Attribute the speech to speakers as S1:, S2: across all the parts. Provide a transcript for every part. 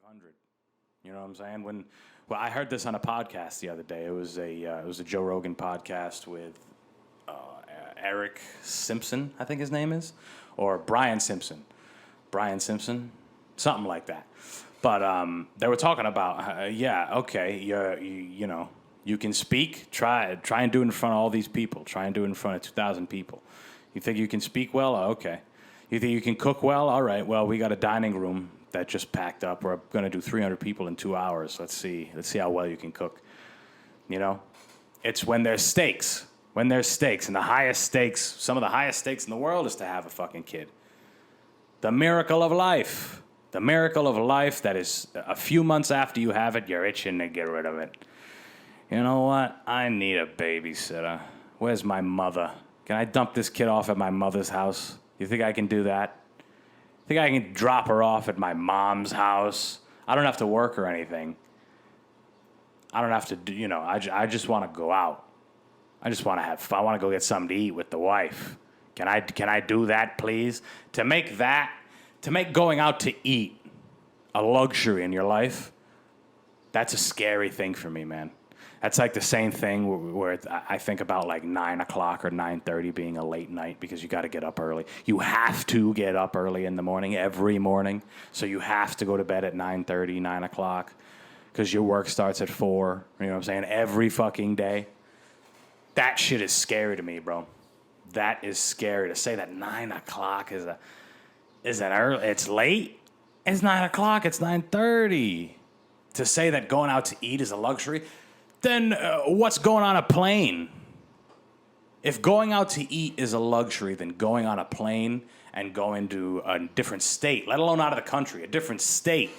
S1: 500. You know what I'm saying? Well, I heard this on a podcast the other day. It was a Joe Rogan podcast with Eric Simpson, I think his name is, or Brian Simpson, something like that. But they were talking about, you can speak. Try and do it in front of all these people. Try and do it in front of 2,000 people. You think you can speak well? Okay. You think you can cook well? All right. Well, we got a dining room that just packed up. We're going to do 300 people in 2 hours. Let's see how well you can cook. You know, it's when there's stakes. And the highest stakes, some of the highest stakes in the world is to have a fucking kid. The miracle of life. The miracle of life that is a few months after you have it, you're itching to get rid of it. You know what? I need a babysitter. Where's my mother? Can I dump this kid off at my mother's house? You think I can do that? Think I can drop her off at my mom's house? I don't have to work or anything. I don't have to do, I just want to go out. I just want to have fun. I want to go get something to eat with the wife. Can I do that, please? To make going out to eat a luxury in your life, that's a scary thing for me, man. That's like the same thing where I think about like 9 o'clock or 9:30 being a late night because you got to get up early. You have to get up early in the morning, every morning. So you have to go to bed at 9:30, 9 o'clock because your work starts at 4. You know what I'm saying? Every fucking day. That shit is scary to me, bro. That is scary. To say that 9 o'clock is an early, it's late. It's 9 o'clock. It's 9:30. To say that going out to eat is a luxury, then what's going on a plane? If going out to eat is a luxury, then going on a plane and going to a different state, let alone out of the country, a different state,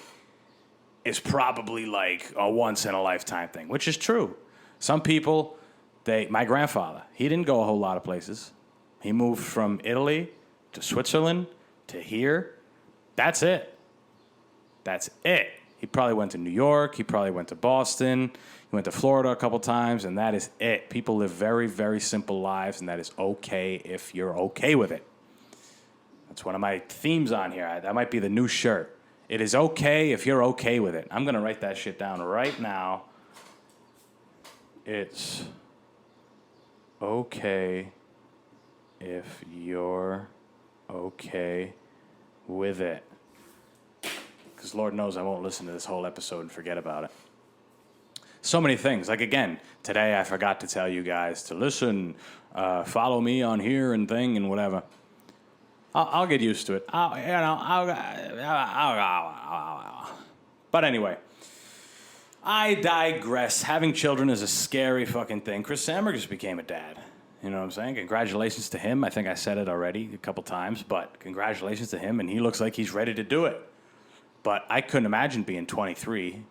S1: is probably like a once-in-a-lifetime thing, which is true. Some people, my grandfather, he didn't go a whole lot of places. He moved from Italy to Switzerland to here. That's it. He probably went to New York. He probably went to Boston. He went to Florida a couple times, and that is it. People live very, very simple lives, and that is okay if you're okay with it. That's one of my themes on here. That might be the new shirt. It is okay if you're okay with it. I'm going to write that shit down right now. It's okay if you're okay with it. Because Lord knows I won't listen to this whole episode and forget about it. So many things. Like, again, today I forgot to tell you guys to listen, follow me on here and thing and whatever. I'll get used to it. But anyway, I digress. Having children is a scary fucking thing. Chris Sandberg just became a dad. You know what I'm saying? Congratulations to him. I think I said it already a couple times, but congratulations to him, and he looks like he's ready to do it. But I couldn't imagine being 23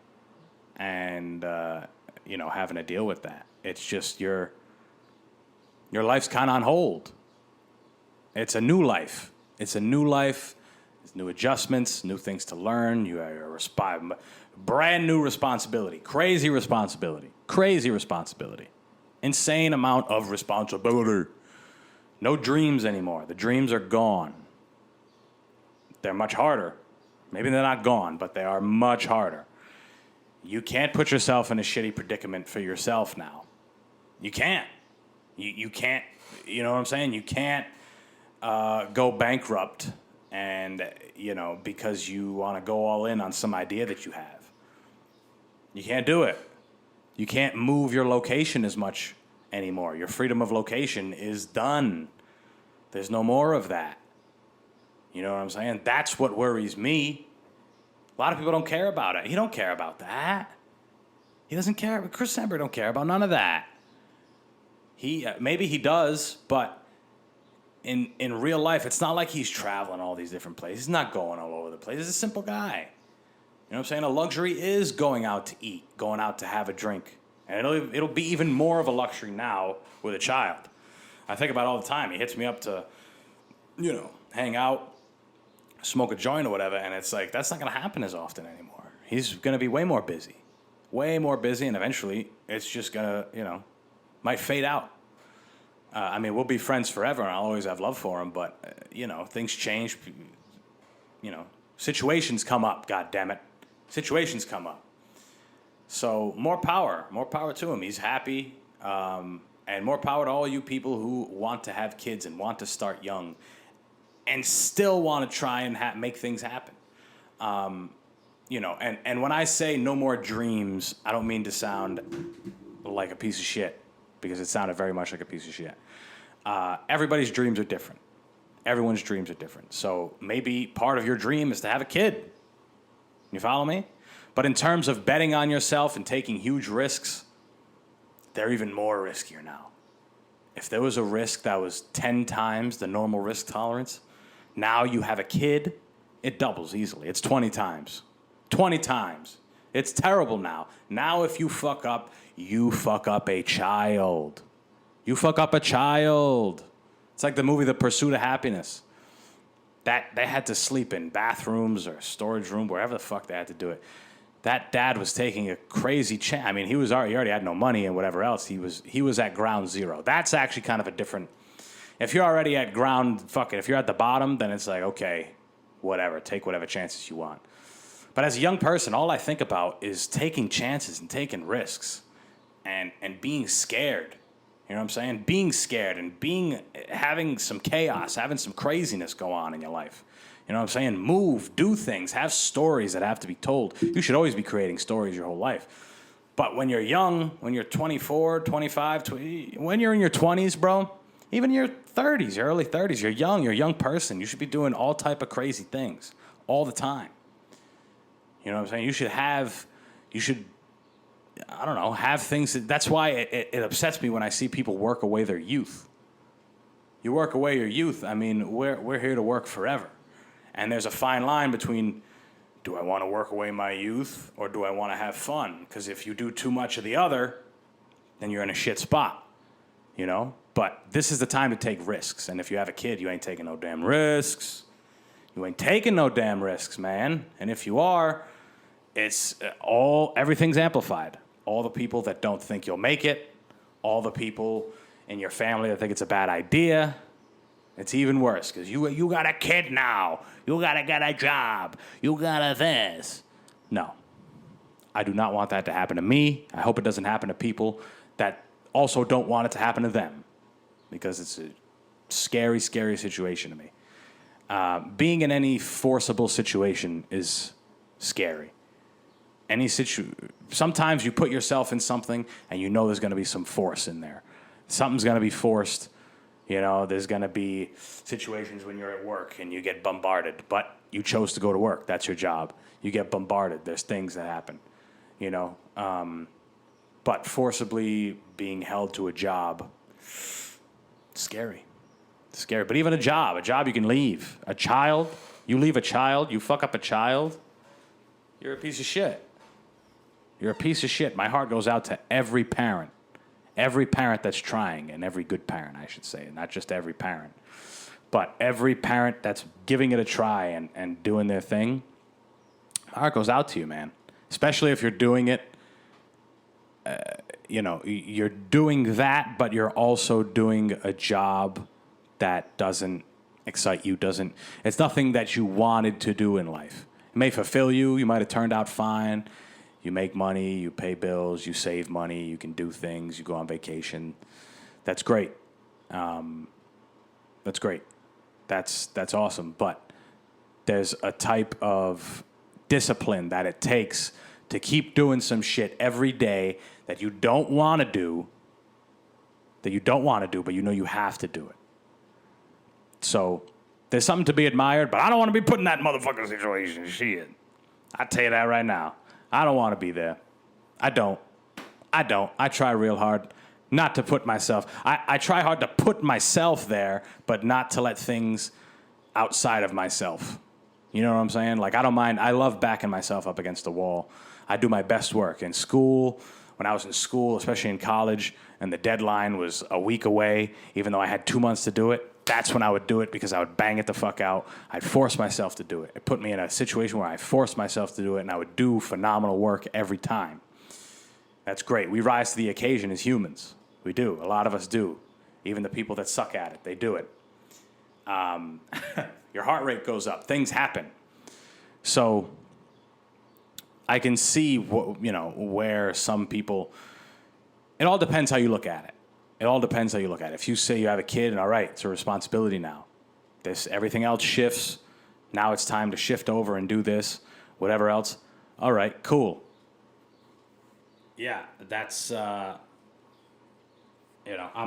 S1: and, having to deal with that. It's just your life's kind of on hold. It's a new life. There's new adjustments, new things to learn. You have a brand new responsibility. Crazy responsibility. Insane amount of responsibility. No dreams anymore. The dreams are gone. They're much harder. Maybe they're not gone, but they are much harder. You can't put yourself in a shitty predicament for yourself now. You can't. You can't, you know what I'm saying? You can't go bankrupt and, because you want to go all in on some idea that you have. You can't do it. You can't move your location as much anymore. Your freedom of location is done. There's no more of that. You know what I'm saying? That's what worries me. A lot of people don't care about it. He don't care about that. He doesn't care. Chris Sandberg don't care about none of that. Maybe he does, but in real life, it's not like he's traveling all these different places. He's not going all over the place. He's a simple guy. You know what I'm saying? A luxury is going out to eat, going out to have a drink. And it'll be even more of a luxury now with a child. I think about it all the time. He hits me up to, hang out, smoke a joint or whatever, and it's like, that's not going to happen as often anymore. He's going to be way more busy, and eventually it's just going to, might fade out. We'll be friends forever, and I'll always have love for him, but, things change, situations come up, God damn it. Situations come up. So more power to him. He's happy, and more power to all you people who want to have kids and want to start young, and still want to try and make things happen. And when I say no more dreams, I don't mean to sound like a piece of shit, because it sounded very much like a piece of shit. Everybody's dreams are different. Everyone's dreams are different. So maybe part of your dream is to have a kid. You follow me? But in terms of betting on yourself and taking huge risks, they're even more riskier now. If there was a risk that was 10 times the normal risk tolerance, now you have a kid, it doubles easily. It's 20 times. 20 times. It's terrible now. Now if you fuck up a child. You fuck up a child. It's like the movie The Pursuit of Happiness. That they had to sleep in bathrooms or storage room, wherever the fuck they had to do it. That dad was taking a crazy chance. I mean, he already had no money and whatever else. He was at ground zero. That's actually kind of a different. If you're already at ground, fuck it. If you're at the bottom, then it's like, okay, whatever. Take whatever chances you want. But as a young person, all I think about is taking chances and taking risks, and being scared. You know what I'm saying? Being scared and having some chaos, having some craziness go on in your life. You know what I'm saying? Move, do things, have stories that have to be told. You should always be creating stories your whole life. But when you're young, when you're 24, 25, 20, when you're in your 20s, bro, even your 30s, your early 30s, you're young, you're a young person. You should be doing all type of crazy things all the time. You know what I'm saying? You should, I don't know, have things. That's why it upsets me when I see people work away their youth. You work away your youth. I mean, we're here to work forever. And there's a fine line between, do I want to work away my youth or do I want to have fun? Because if you do too much of the other, then you're in a shit spot, you know? But this is the time to take risks. And if you have a kid, you ain't taking no damn risks. You ain't taking no damn risks, man. And if you are, it's everything's amplified. All the people that don't think you'll make it, all the people in your family that think it's a bad idea. It's even worse because you got a kid now. You got to get a job. You got to this. No. I do not want that to happen to me. I hope it doesn't happen to people that also don't want it to happen to them, because it's a scary, scary situation to me. Being in any forcible situation is scary. Sometimes you put yourself in something and you know there's going to be some force in there. Something's going to be forced. You know, there's going to be situations when you're at work and you get bombarded, but you chose to go to work. That's your job. You get bombarded. There's things that happen, you know. But forcibly being held to a job, scary. It's scary. But even a job you can leave. A child, you leave a child, you fuck up a child, you're a piece of shit. You're a piece of shit. My heart goes out to every parent. Every parent that's trying, and every good parent, I should say, not just every parent. But every parent that's giving it a try and doing their thing, my heart goes out to you, man. Especially if you're doing it, you're doing that, but you're also doing a job that doesn't excite you, it's nothing that you wanted to do in life. It may fulfill you, you might have turned out fine. You make money, you pay bills, you save money, you can do things, you go on vacation. That's great. That's great. That's awesome. But there's a type of discipline that it takes to keep doing some shit every day that you don't want to do, but you know you have to do it. So there's something to be admired, but I don't want to be put in that motherfucking situation. Shit. I tell you that right now. I don't want to be there. I don't. I try real hard not to put myself. I try hard to put myself there, but not to let things outside of myself. You know what I'm saying? Like, I don't mind. I love backing myself up against the wall. I do my best work. In school, when I was in school, especially in college, and the deadline was a week away, even though I had 2 months to do it, that's when I would do it, because I would bang it the fuck out. I'd force myself to do it. It put me in a situation where I forced myself to do it, and I would do phenomenal work every time. That's great. We rise to the occasion as humans. We do. A lot of us do. Even the people that suck at it, they do it. Your heart rate goes up. Things happen. So I can see where some people. It all depends how you look at it. It all depends how you look at it. If you say you have a kid, and all right, it's a responsibility now. Everything else shifts. Now it's time to shift over and do this, whatever else. All right, cool. Yeah, that's. I'm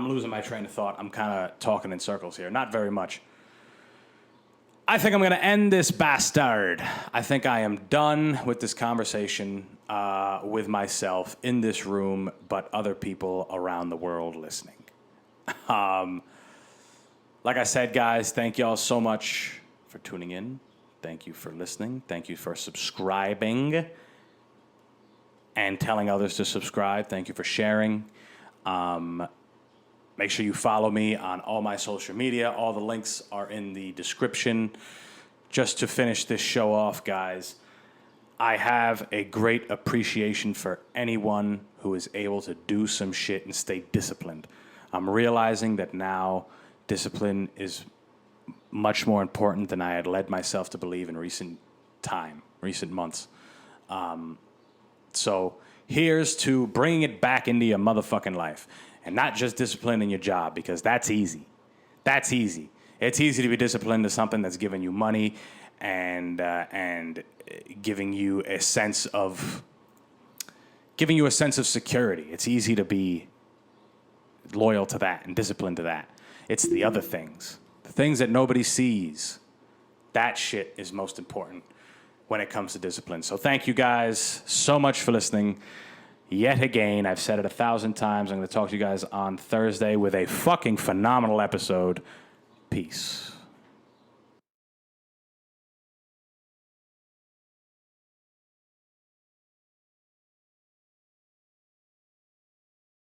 S1: losing my train of thought. I'm kind of talking in circles here. Not very much. I think I'm going to end this bastard. I think I am done with this conversation with myself in this room, but other people around the world listening. Like I said, guys, thank y'all so much for tuning in. Thank you for listening. Thank you for subscribing and telling others to subscribe. Thank you for sharing. Make sure you follow me on all my social media. All the links are in the description. Just to finish this show off, guys, I have a great appreciation for anyone who is able to do some shit and stay disciplined. I'm realizing that now discipline is much more important than I had led myself to believe in recent months. So here's to bringing it back into your motherfucking life. And not just discipline in your job, because that's easy. That's easy. It's easy to be disciplined to something that's giving you money and giving you a sense of security. It's easy to be loyal to that and disciplined to that. It's the other things, the things that nobody sees. That shit is most important when it comes to discipline. So thank you guys so much for listening. Yet again, I've said it 1,000 times. I'm going to talk to you guys on Thursday with a fucking phenomenal episode. Peace.